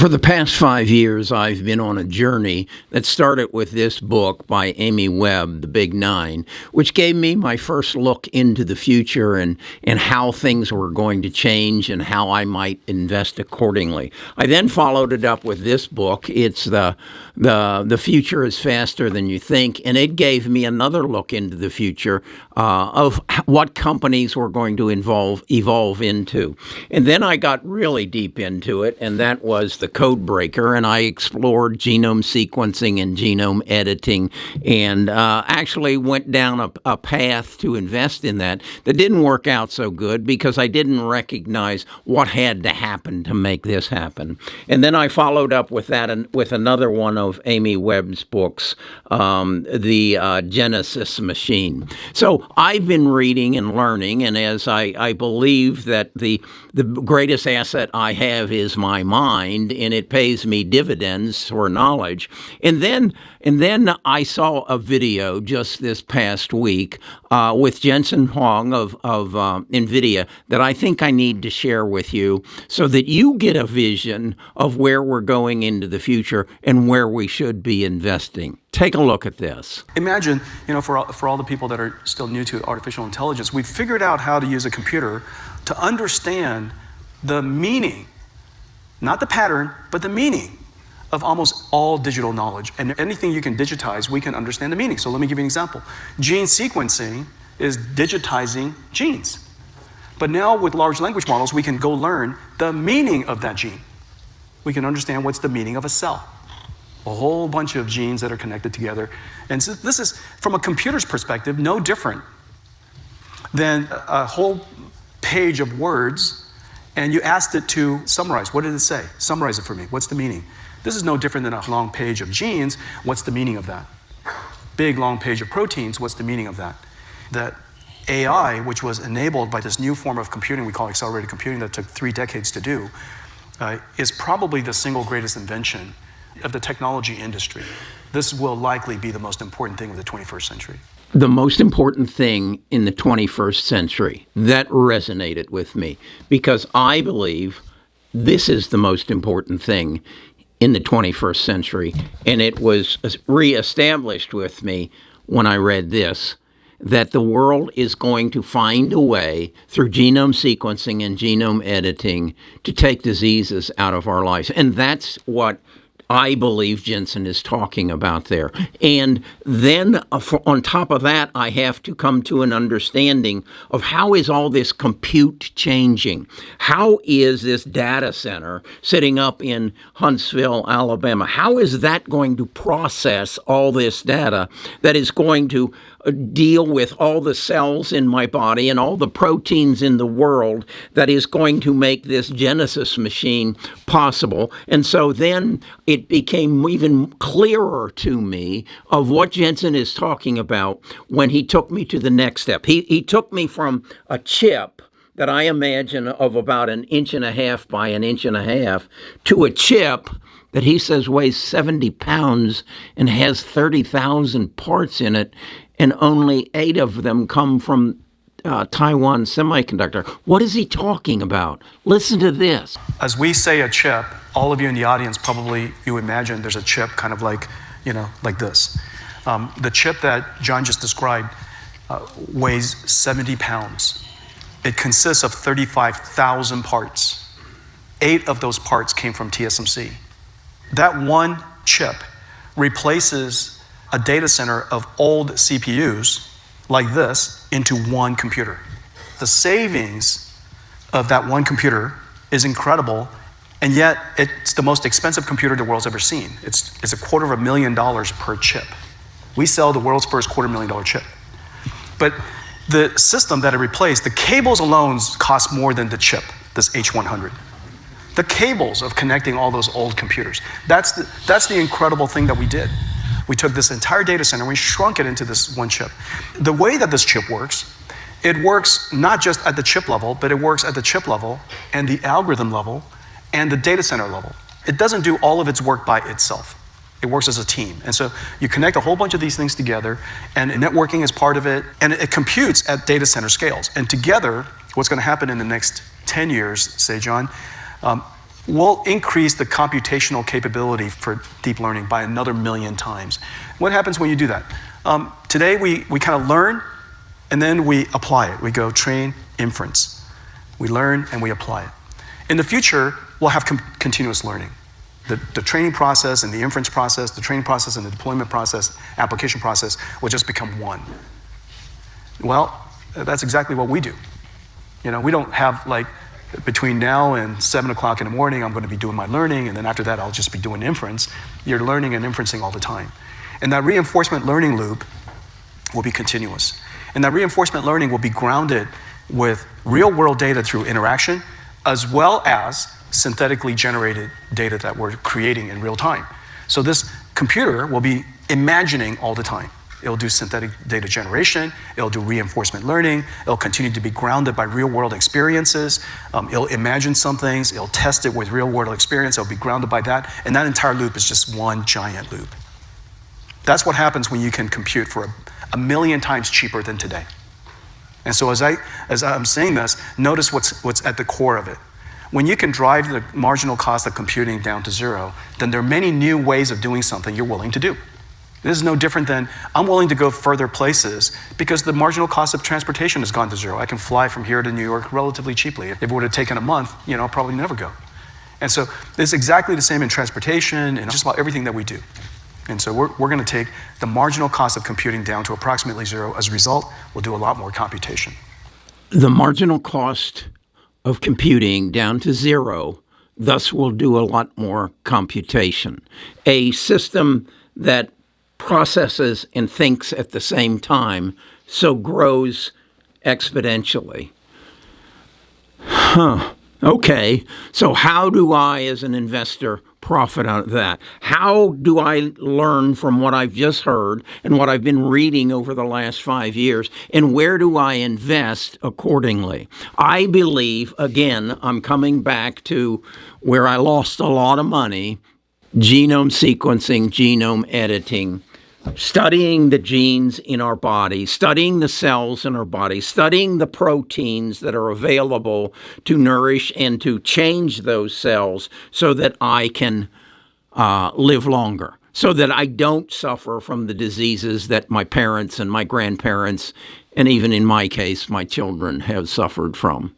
For the past 5 years, I've been on a journey that started with this book by Amy Webb, The Big Nine, which gave me my first look into the future and how things were going to change and how I might invest accordingly. I then followed it up with this book. It's the Future is Faster Than You Think, and it gave me another look into the future of what companies were going to evolve into. And then I got really deep into it, and that was the Code Breaker, and I explored genome sequencing and genome editing, and actually went down a path to invest in that didn't work out so good because I didn't recognize what had to happen to make this happen. And then I followed up with that and with another one of Amy Webb's books, the Genesis Machine. So I've been reading and learning, and as I believe that the greatest asset I have is my mind, and it pays me dividends for knowledge. And then I saw a video just this past week with Jensen Huang of NVIDIA that I think I need to share with you so that you get a vision of where we're going into the future and where we should be investing. Take a look at this. Imagine, for all the people that are still new to artificial intelligence, we've figured out how to use a computer to understand the meaning, not the pattern, but the meaning of almost all digital knowledge. And anything you can digitize, we can understand the meaning. So let me give you an example. Gene sequencing is digitizing genes. But now with large language models, we can go learn the meaning of that gene. We can understand what's the meaning of a cell. A whole bunch of genes that are connected together. And so this is, from a computer's perspective, no different than a whole page of words, and you asked it to summarize. What did it say? Summarize it for me. What's the meaning? This is no different than a long page of genes. What's the meaning of that? Big, long page of proteins. What's the meaning of that? That AI, which was enabled by this new form of computing we call accelerated computing that took 3 decades to do, is probably the single greatest invention of the technology industry. This will likely be the most important thing of the 21st century. The most important thing in the 21st century, that resonated with me because I believe this is the most important thing in the 21st century. And it was reestablished with me when I read this, that the world is going to find a way through genome sequencing and genome editing to take diseases out of our lives. And that's what I believe Jensen is talking about there. And then on top of that, I have to come to an understanding of how is all this compute changing? How is this data center sitting up in Huntsville, Alabama? How is that going to process all this data that is going to deal with all the cells in my body and all the proteins in the world that is going to make this Genesis machine possible? And so then it became even clearer to me of what Jensen is talking about when he took me to the next step. He took me from a chip that I imagine of about 1.5 inches by 1.5 inches to a chip that he says weighs 70 pounds and has 30,000 parts in it, and only 8 of them come from Taiwan Semiconductor. What is he talking about? Listen to this. As we say a chip, all of you in the audience probably, you imagine there's a chip kind of like, like this. The chip that John just described weighs 70 pounds. It consists of 35,000 parts. 8 of those parts came from TSMC. That one chip replaces a data center of old CPUs like this into one computer. The savings of that one computer is incredible, and yet it's the most expensive computer the world's ever seen. It's $250,000 per chip. We sell the world's first $250,000 chip. But the system that it replaced, the cables alone cost more than the chip, this H100. The cables of connecting all those old computers. That's the incredible thing that we did. We took this entire data center, we shrunk it into this one chip. The way that this chip works, it works not just at the chip level, but it works at the chip level and the algorithm level and the data center level. It doesn't do all of its work by itself. It works as a team. And so you connect a whole bunch of these things together, and networking is part of it, and it computes at data center scales. And together, what's going to happen in the next 10 years, say, John, we'll increase the computational capability for deep learning by another 1,000,000 times. What happens when you do that? Today, we kind of learn, and then we apply it. We go train, inference. We learn, and we apply it. In the future, we'll have continuous learning. The training process and the inference process, the training process and the deployment process, application process will just become one. Well, that's exactly what we do. We don't have between now and 7 o'clock in the morning, I'm going to be doing my learning, and then after that, I'll just be doing inference. You're learning and inferencing all the time. And that reinforcement learning loop will be continuous. And that reinforcement learning will be grounded with real-world data through interaction, as well as synthetically generated data that we're creating in real time. So this computer will be imagining all the time. It'll do synthetic data generation, it'll do reinforcement learning, it'll continue to be grounded by real-world experiences, it'll imagine some things, it'll test it with real-world experience, it'll be grounded by that, and that entire loop is just one giant loop. That's what happens when you can compute for 1,000,000 times cheaper than today. And so as I'm saying this, notice what's at the core of it. When you can drive the marginal cost of computing down to zero, then there are many new ways of doing something you're willing to do. This is no different than I'm willing to go further places because the marginal cost of transportation has gone to zero. I can fly from here to New York relatively cheaply. If it would have taken a month, I'll probably never go. And so it's exactly the same in transportation and just about everything that we do. And so we're going to take the marginal cost of computing down to approximately zero. As a result, we'll do a lot more computation. The marginal cost of computing down to zero, thus we'll do a lot more computation. A system that processes and thinks at the same time, so grows exponentially. Okay, so how do I, as an investor, profit out of that? How do I learn from what I've just heard and what I've been reading over the last 5 years, and where do I invest accordingly? I believe, again, I'm coming back to where I lost a lot of money, genome sequencing, genome editing, studying the genes in our body, studying the cells in our body, studying the proteins that are available to nourish and to change those cells so that I can live longer, so that I don't suffer from the diseases that my parents and my grandparents, and even in my case, my children have suffered from.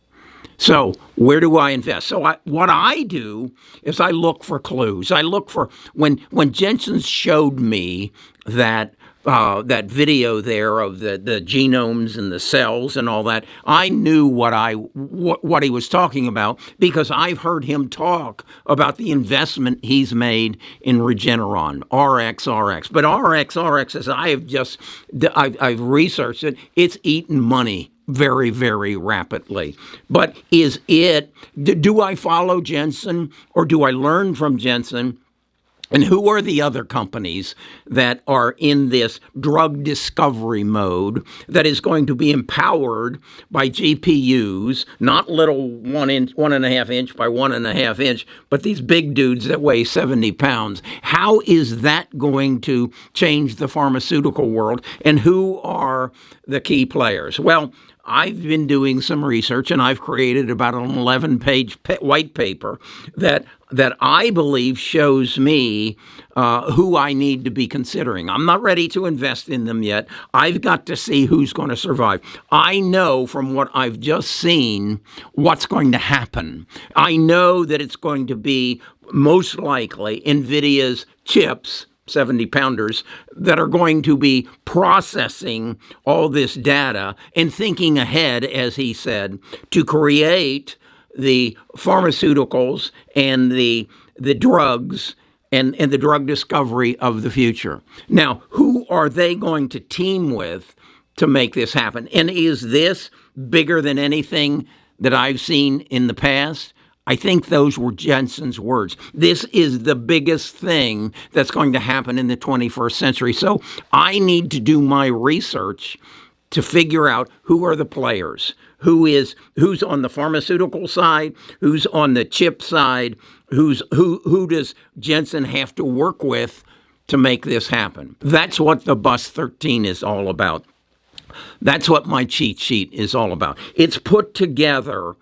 So where do I invest? So what I do is I look for clues. I look for, when Jensen showed me that video there of the genomes and the cells and all that, I knew what he was talking about because I've heard him talk about the investment he's made in Regeneron, RX. But RX, as I've researched it, it's eaten money very, very rapidly. But do I follow Jensen or do I learn from Jensen? And who are the other companies that are in this drug discovery mode that is going to be empowered by GPUs, not little 1.5 inch by 1.5 inch, but these big dudes that weigh 70 pounds? How is that going to change the pharmaceutical world? And who are the key players? Well, I've been doing some research, and I've created about an 11-page white paper that I believe shows me who I need to be considering. I'm not ready to invest in them yet. I've got to see who's going to survive. I know from what I've just seen what's going to happen. I know that it's going to be most likely NVIDIA's chips, 70-pounders, that are going to be processing all this data and thinking ahead, as he said, to create the pharmaceuticals and the drugs and the drug discovery of the future. Now, who are they going to team with to make this happen? And is this bigger than anything that I've seen in the past? I think those were Jensen's words. This is the biggest thing that's going to happen in the 21st century. So I need to do my research to figure out who are the players, who's on the pharmaceutical side, who's on the chip side, who does Jensen have to work with to make this happen. That's what the Bus 13 is all about. That's what my cheat sheet is all about. It's put together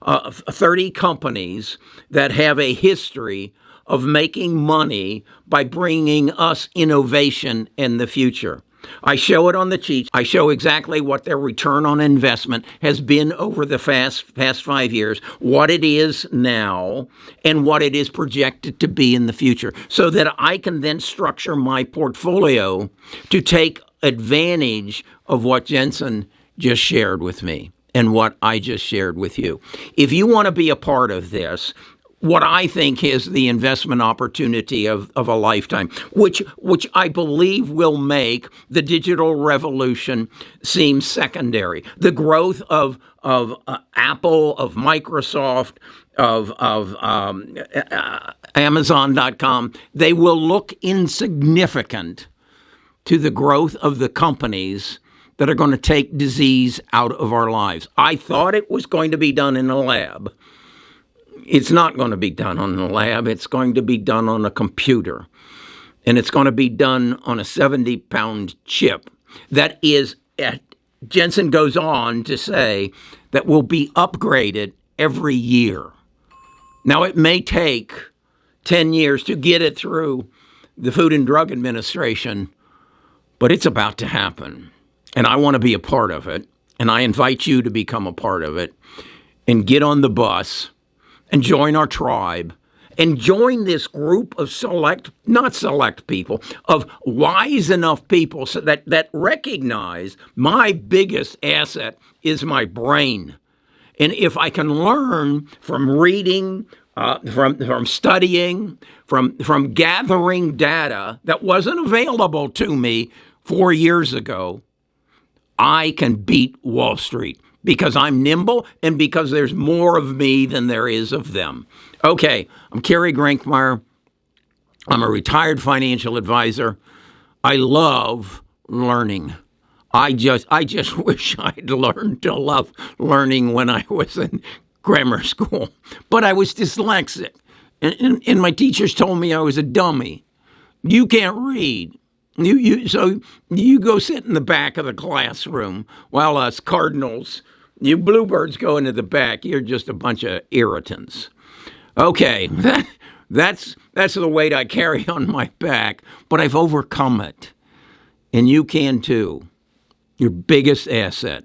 30 companies that have a history of making money by bringing us innovation in the future. I show it on the cheat. I show exactly what their return on investment has been over the past 5 years, what it is now, and what it is projected to be in the future, so that I can then structure my portfolio to take advantage of what Jensen just shared with me and what I just shared with you. If you want to be a part of this, what I think is the investment opportunity of a lifetime, which I believe will make the digital revolution seem secondary. The growth of Apple, of Microsoft, of Amazon.com, they will look insignificant to the growth of the companies that are going to take disease out of our lives. I thought it was going to be done in a lab. It's not going to be done on a lab. It's going to be done on a computer. And it's going to be done on a 70-pound chip that is, Jensen goes on to say, that will be upgraded every year. Now, it may take 10 years to get it through the Food and Drug Administration, but it's about to happen. And I want to be a part of it. And I invite you to become a part of it and get on the bus and join our tribe, and join this group of not select people, of wise enough people so that recognize my biggest asset is my brain. And if I can learn from reading, from studying, from gathering data that wasn't available to me 4 years ago, I can beat Wall Street. Because I'm nimble and because there's more of me than there is of them. Okay, I'm Kerry Grinkmeyer. I'm a retired financial advisor. I love learning. I just wish I'd learned to love learning when I was in grammar school. But I was dyslexic. And my teachers told me I was a dummy. You can't read. So you go sit in the back of the classroom while us cardinals, you bluebirds, go into the back. You're just a bunch of irritants. Okay, that's the weight I carry on my back, but I've overcome it. And you can too. Your biggest asset.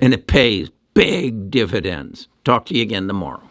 And it pays big dividends. Talk to you again tomorrow.